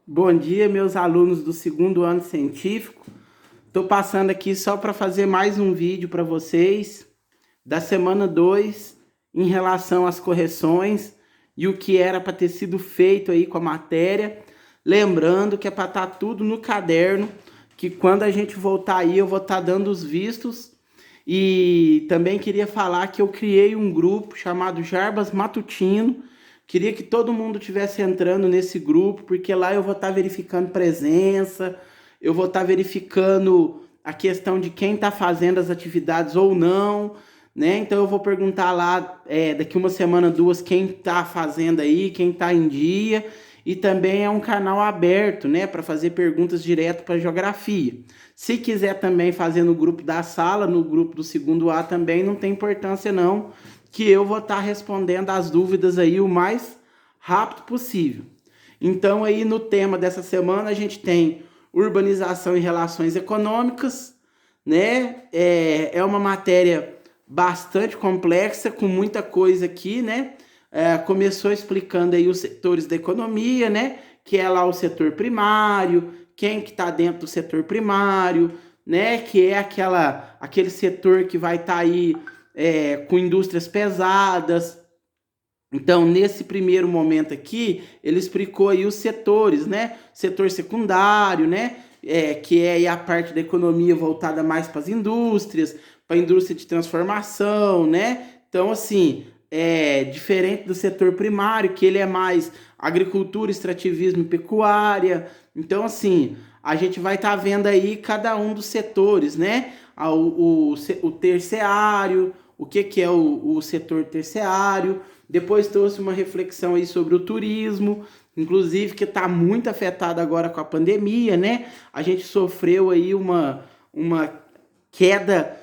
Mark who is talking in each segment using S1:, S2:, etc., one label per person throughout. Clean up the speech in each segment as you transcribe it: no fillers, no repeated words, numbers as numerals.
S1: Bom dia, meus alunos do segundo ano científico. Estou passando aqui só para fazer mais um vídeo para vocês da semana 2 em relação às correções e o que era para ter sido feito aí com a matéria. Lembrando que é para estar tudo no caderno, que quando a gente voltar aí eu vou estar dando os vistos. E também queria falar que eu criei um grupo chamado Jarbas Matutino. Queria que todo mundo estivesse entrando nesse grupo, porque lá eu vou estar verificando presença, eu vou estar verificando a questão de quem está fazendo as atividades ou não, né? Então eu vou perguntar lá daqui uma semana, duas, quem está fazendo aí, quem está em dia. E também é um canal aberto, né, para fazer perguntas direto para geografia. Se quiser também fazer no grupo da sala, no grupo do segundo A também, não tem importância não, que eu vou estar respondendo as dúvidas aí o mais rápido possível. Então aí no tema dessa semana a gente tem urbanização e relações econômicas, né? É uma matéria bastante complexa, com muita coisa aqui, né? Começou explicando aí os setores da economia, né? Que é lá o setor primário, quem que está dentro do setor primário, né? Que é aquele setor que vai estar aí com indústrias pesadas. Então, nesse primeiro momento aqui, ele explicou aí os setores, né? Setor secundário, né? Que é aí a parte da economia voltada mais para as indústrias, para a indústria de transformação, né? Então, assim, diferente do setor primário, que ele é mais agricultura, extrativismo e pecuária. Então, assim, a gente vai estar vendo aí cada um dos setores, né? O terciário, o que é o setor terciário. Depois trouxe uma reflexão aí sobre o turismo, inclusive que está muito afetado agora com a pandemia, né? A gente sofreu aí uma queda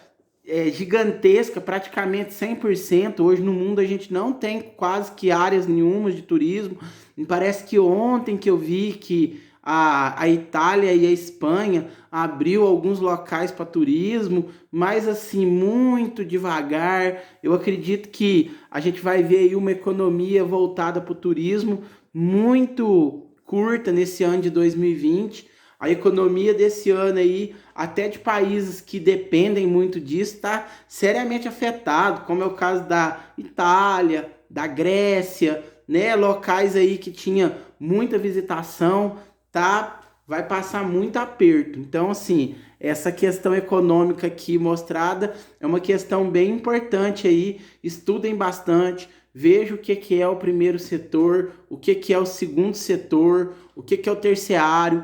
S1: gigantesca, praticamente 100%. Hoje no mundo a gente não tem quase que áreas nenhumas de turismo. Me parece que ontem que eu vi que a Itália e a Espanha abriu alguns locais para turismo, mas assim, muito devagar. Eu acredito que a gente vai ver aí uma economia voltada para o turismo muito curta nesse ano de 2020. A economia desse ano aí, até de países que dependem muito disso, está seriamente afetado, como é o caso da Itália, da Grécia, né? Locais aí que tinha muita visitação, tá? Vai passar muito aperto. Então, assim, essa questão econômica aqui mostrada é uma questão bem importante aí. Estudem bastante, vejam o que é o primeiro setor, o que é o segundo setor, o que é o terciário,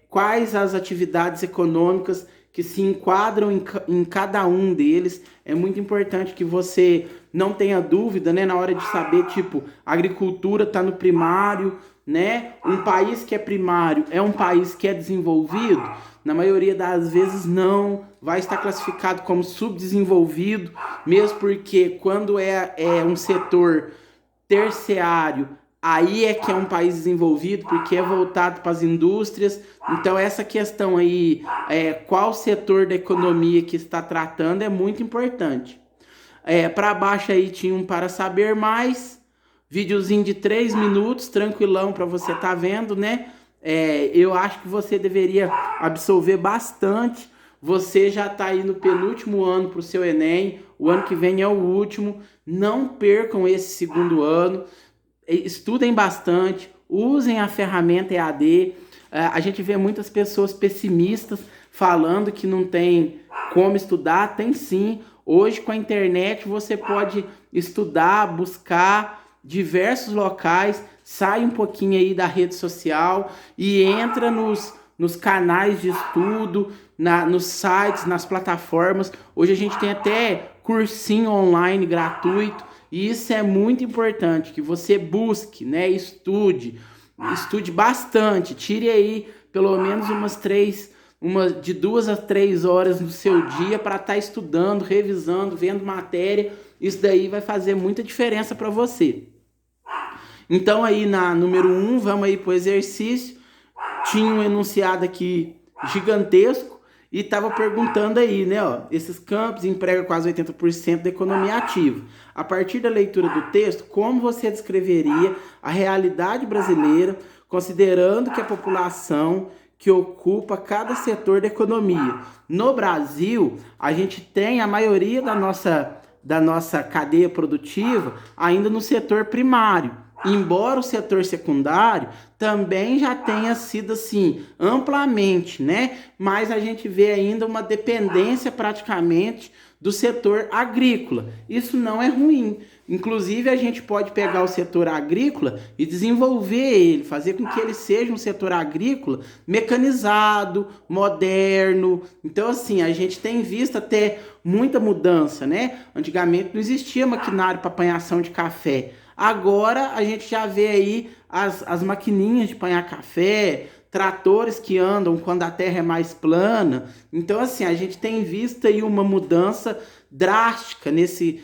S1: quais as atividades econômicas que se enquadram em cada um deles. É muito importante que você não tenha dúvida, né, na hora de saber, tipo, a agricultura está no primário, né? Um país que é primário é um país que é desenvolvido? Na maioria das vezes não, vai estar classificado como subdesenvolvido, mesmo porque quando é um setor terciário, aí é que é um país desenvolvido, porque é voltado para as indústrias. Então essa questão aí, qual setor da economia que está tratando, é muito importante. Para baixo aí tinha um para saber mais, videozinho de 3 minutos, tranquilão para você tá vendo, né? Eu acho que você deveria absorver bastante. Você já está aí no penúltimo ano para o seu Enem, o ano que vem é o último. Não percam esse segundo ano, estudem bastante, usem a ferramenta EAD. A gente vê muitas pessoas pessimistas falando que não tem como estudar. Tem sim. Hoje com a internet você pode estudar, buscar diversos locais, sai um pouquinho aí da rede social e entra nos canais de estudo, nos sites, nas plataformas. Hoje a gente tem até cursinho online gratuito, e isso é muito importante, que você busque, né? Estude bastante, tire aí pelo menos de 2 a 3 horas no seu dia para estar estudando, revisando, vendo matéria. Isso daí vai fazer muita diferença para você. Então aí na número 1, vamos aí para o exercício. Tinha um enunciado aqui gigantesco E estava perguntando aí, né, ó, esses campos empregam quase 80% da economia ativa. A partir da leitura do texto, como você descreveria a realidade brasileira, considerando que a população que ocupa cada setor da economia? No Brasil, a gente tem a maioria da nossa cadeia produtiva ainda no setor primário. Embora o setor secundário também já tenha sido assim amplamente, né? Mas a gente vê ainda uma dependência praticamente do setor agrícola. Isso não é ruim. Inclusive, a gente pode pegar o setor agrícola e desenvolver ele, fazer com que ele seja um setor agrícola mecanizado, moderno. Então, assim, a gente tem visto até muita mudança, né? Antigamente não existia maquinário para apanhação de café. Agora a gente já vê aí as maquininhas de apanhar café, tratores que andam quando a terra é mais plana. Então, assim, a gente tem visto aí uma mudança drástica nesse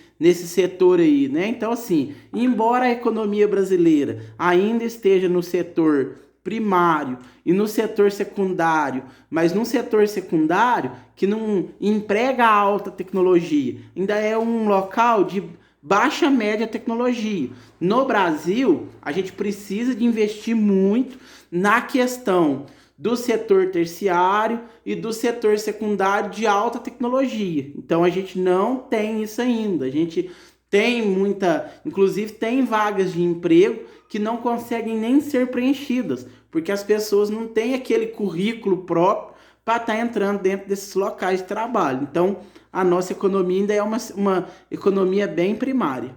S1: setor aí, né? Então, assim, embora a economia brasileira ainda esteja no setor primário e no setor secundário, mas num setor secundário que não emprega alta tecnologia, ainda é um local de baixa média tecnologia. No Brasil, a gente precisa de investir muito na questão do setor terciário e do setor secundário de alta tecnologia. Então a gente não tem isso ainda. A gente tem inclusive tem vagas de emprego que não conseguem nem ser preenchidas, porque as pessoas não têm aquele currículo próprio para estar entrando dentro desses locais de trabalho. Então, a nossa economia ainda é uma economia bem primária.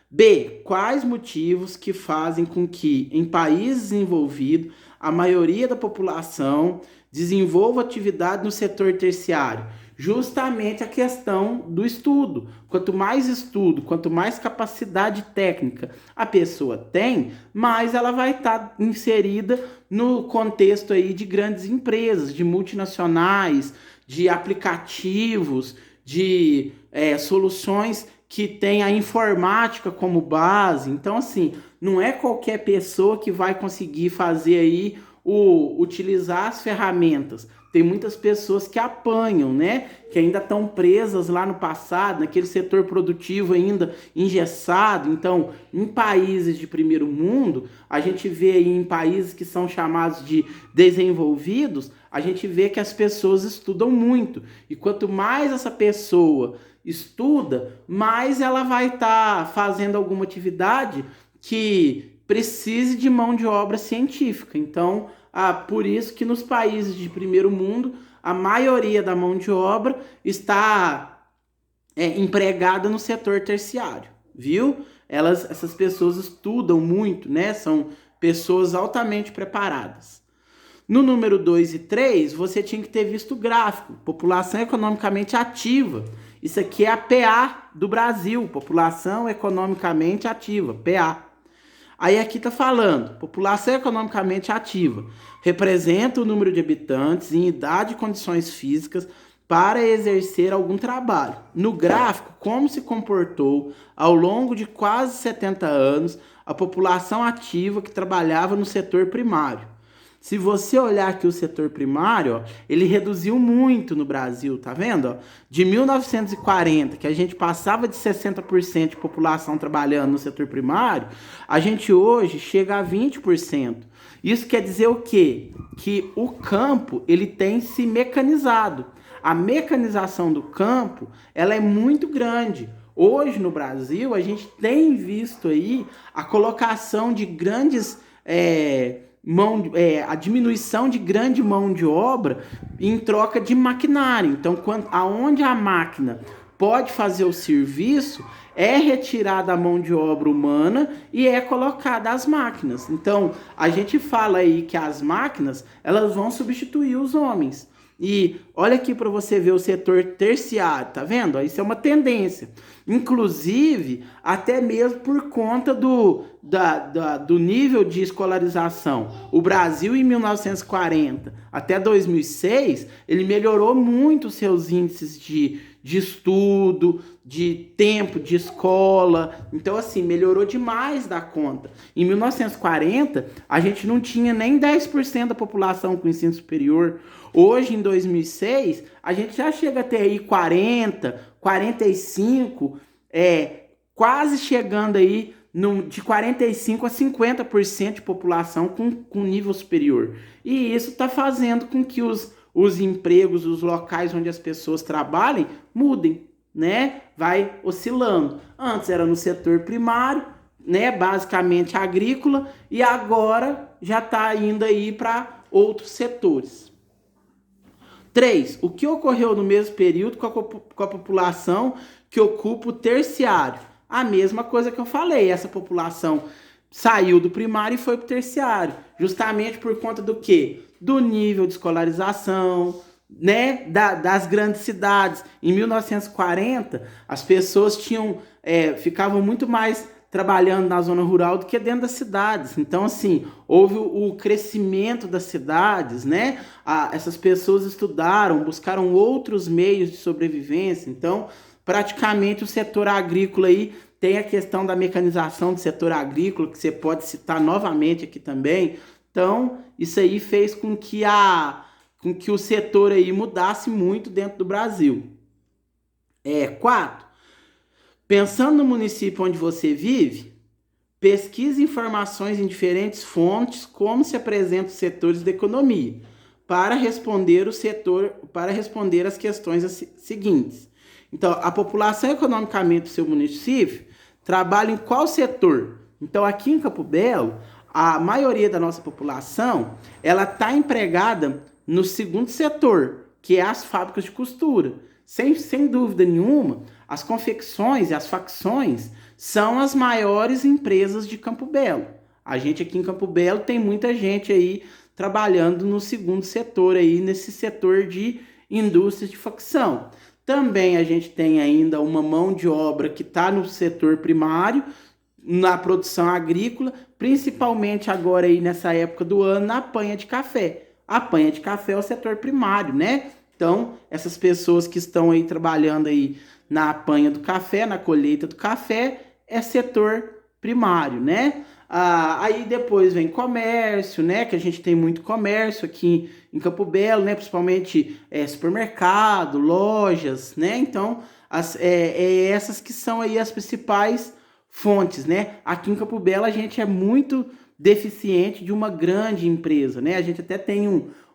S1: B. Quais motivos que fazem com que, em países desenvolvidos, a maioria da população desenvolva atividade no setor terciário? Justamente a questão do estudo. Quanto mais estudo, quanto mais capacidade técnica a pessoa tem, mais ela vai estar inserida no contexto aí de grandes empresas, de multinacionais, de aplicativos, de soluções que tem a informática como base. Então, assim, não é qualquer pessoa que vai conseguir fazer aí utilizar as ferramentas. Tem muitas pessoas que apanham, né? Que ainda estão presas lá no passado, naquele setor produtivo ainda engessado. Então, em países de primeiro mundo, a gente vê aí em países que são chamados de desenvolvidos, a gente vê que as pessoas estudam muito. E quanto mais essa pessoa estuda, mais ela vai estar fazendo alguma atividade que precise de mão de obra científica. Então, por isso que nos países de primeiro mundo, a maioria da mão de obra está empregada no setor terciário, viu? Essas pessoas estudam muito, né? São pessoas altamente preparadas. No número 2 e 3, você tinha que ter visto o gráfico, população economicamente ativa. Isso aqui é a PA do Brasil, população economicamente ativa, PA. Aí aqui está falando, população economicamente ativa, representa o número de habitantes em idade e condições físicas para exercer algum trabalho. No gráfico, como se comportou ao longo de quase 70 anos a população ativa que trabalhava no setor primário. Se você olhar aqui o setor primário, ó, ele reduziu muito no Brasil, tá vendo? Ó? De 1940, que a gente passava de 60% de população trabalhando no setor primário, a gente hoje chega a 20%. Isso quer dizer o quê? Que o campo ele tem se mecanizado. A mecanização do campo ela é muito grande. Hoje no Brasil a gente tem visto aí a colocação de grandes... a diminuição de grande mão de obra em troca de maquinário. Então, aonde a máquina pode fazer o serviço, é retirada a mão de obra humana e é colocada as máquinas. Então, a gente fala aí que as máquinas elas vão substituir os homens. E olha aqui para você ver o setor terciário, tá vendo? Isso é uma tendência. Inclusive, até mesmo por conta do nível de escolarização. O Brasil, em 1940 até 2006, ele melhorou muito os seus índices de de estudo, de tempo de escola. Então, assim, melhorou demais da conta. Em 1940, a gente não tinha nem 10% da população com ensino superior. Hoje, em 2006, a gente já chega até aí 40, 45, quase chegando aí de 45% a 50% de população com nível superior. E isso está fazendo com que os empregos, os locais onde as pessoas trabalhem, mudem, né? Vai oscilando. Antes era no setor primário, né? Basicamente agrícola, e agora já está indo aí para outros setores. 3. O que ocorreu no mesmo período com a população que ocupa o terciário? A mesma coisa que eu falei, essa população saiu do primário e foi para o terciário, justamente por conta do quê? Do nível de escolarização, né? Das grandes cidades. Em 1940, as pessoas ficavam muito mais trabalhando na zona rural do que dentro das cidades. Então, assim, houve o crescimento das cidades, né? Essas pessoas estudaram, buscaram outros meios de sobrevivência. Então, praticamente o setor agrícola aí tem a questão da mecanização do setor agrícola, que você pode citar novamente aqui também. Então, isso aí fez com que o setor aí mudasse muito dentro do Brasil. 4. Pensando no município onde você vive, pesquise informações em diferentes fontes como se apresentam os setores da economia para responder as questões seguintes. Então, a população economicamente do seu município trabalha em qual setor? Então, aqui em Campo Belo, a maioria da nossa população, ela está empregada no segundo setor, que é as fábricas de costura. Sem dúvida nenhuma, as confecções e as facções são as maiores empresas de Campo Belo. A gente aqui em Campo Belo tem muita gente aí trabalhando no segundo setor aí, nesse setor de indústrias de facção. Também a gente tem ainda uma mão de obra que está no setor primário, na produção agrícola, principalmente agora aí nessa época do ano, na apanha de café. A apanha de café é o setor primário, né? Então, essas pessoas que estão aí trabalhando aí na apanha do café, na colheita do café, é setor primário, né? Aí depois vem comércio, né? Que a gente tem muito comércio aqui em Campo Belo, né? Principalmente supermercado, lojas, né? Então, essas que são aí as principais fontes, né? Aqui em Campo Belo a gente é muito deficiente de uma grande empresa, né? A gente até tem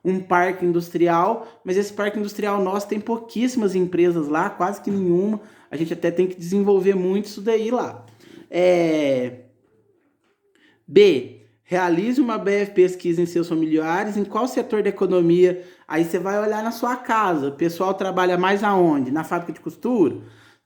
S1: um parque industrial, mas esse parque industrial nosso tem pouquíssimas empresas lá, quase que nenhuma. A gente até tem que desenvolver muito isso daí lá. B. Realize uma breve pesquisa em seus familiares, em qual setor da economia. Aí você vai olhar na sua casa, o pessoal trabalha mais aonde? Na fábrica de costura?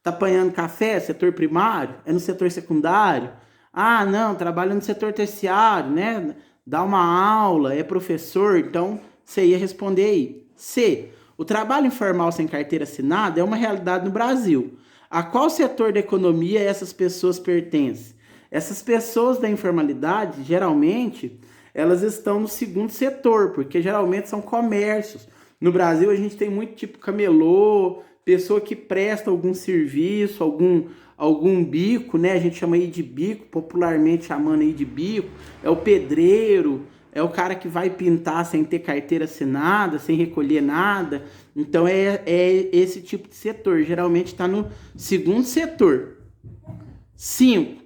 S1: Tá apanhando café, setor primário? É no setor secundário? Ah, não, trabalha no setor terciário, né? Dá uma aula, é professor, então você ia responder aí. C. O trabalho informal sem carteira assinada é uma realidade no Brasil. A qual setor da economia essas pessoas pertencem? Essas pessoas da informalidade, geralmente, elas estão no segundo setor, porque geralmente são comércios. No Brasil, a gente tem muito tipo camelô, pessoa que presta algum serviço, algum bico, né? A gente chama aí de bico, popularmente chamando aí de bico. É o pedreiro, é o cara que vai pintar sem ter carteira assinada, sem recolher nada. Então, é esse tipo de setor. Geralmente está no segundo setor. 5.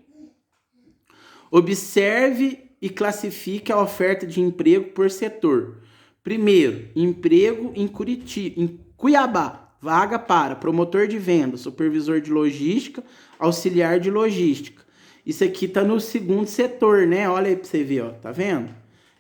S1: Observe e classifique a oferta de emprego por setor. Primeiro, emprego em Cuiabá. Vaga para promotor de vendas, supervisor de logística, auxiliar de logística. Isso aqui tá no segundo setor, né? Olha aí pra você ver, ó. Tá vendo?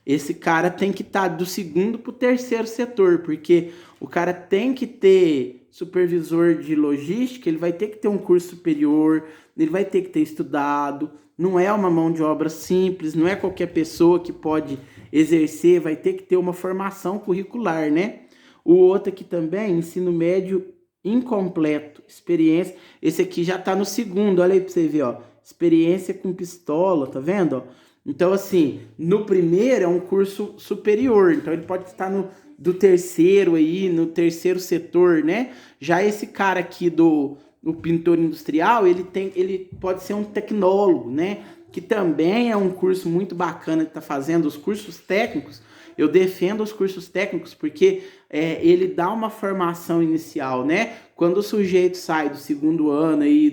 S1: Esse cara tem que estar do segundo pro terceiro setor, porque o cara tem que ter supervisor de logística, ele vai ter que ter um curso superior, ele vai ter que ter estudado, não é uma mão de obra simples, não é qualquer pessoa que pode exercer, vai ter que ter uma formação curricular, né? O outro aqui também, ensino médio incompleto, experiência, esse aqui já tá no segundo, olha aí pra você ver, ó, experiência com pistola, tá vendo, ó? Então, assim, no primeiro é um curso superior, então ele pode estar do terceiro aí, no terceiro setor, né? Já esse cara aqui do pintor industrial, ele pode ser um tecnólogo, né? Que também é um curso muito bacana que está fazendo. Os cursos técnicos, eu defendo os cursos técnicos porque ele dá uma formação inicial, né? Quando o sujeito sai do segundo ano aí,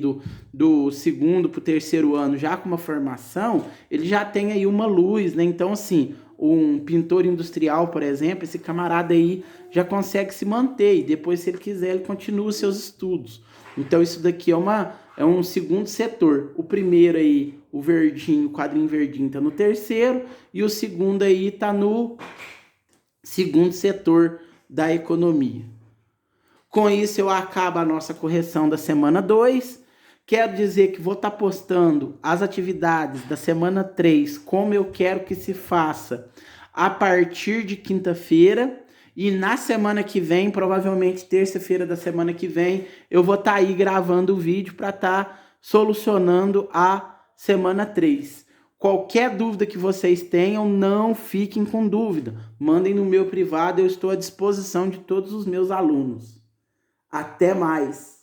S1: do segundo para o terceiro ano, já com uma formação, ele já tem aí uma luz, né? Então, assim, um pintor industrial, por exemplo, esse camarada aí já consegue se manter e depois, se ele quiser, ele continua os seus estudos. Então, isso daqui é um segundo setor. O primeiro aí, o verdinho, o quadrinho verdinho, tá no terceiro, e o segundo aí tá no segundo setor da economia. Com isso, eu acabo a nossa correção da semana 2. Quero dizer que vou estar postando as atividades da semana 3, como eu quero que se faça, a partir de quinta-feira. E na semana que vem, provavelmente terça-feira da semana que vem, eu vou estar aí gravando o vídeo para estar solucionando a semana 3. Qualquer dúvida que vocês tenham, não fiquem com dúvida. Mandem no meu privado, eu estou à disposição de todos os meus alunos. Até mais!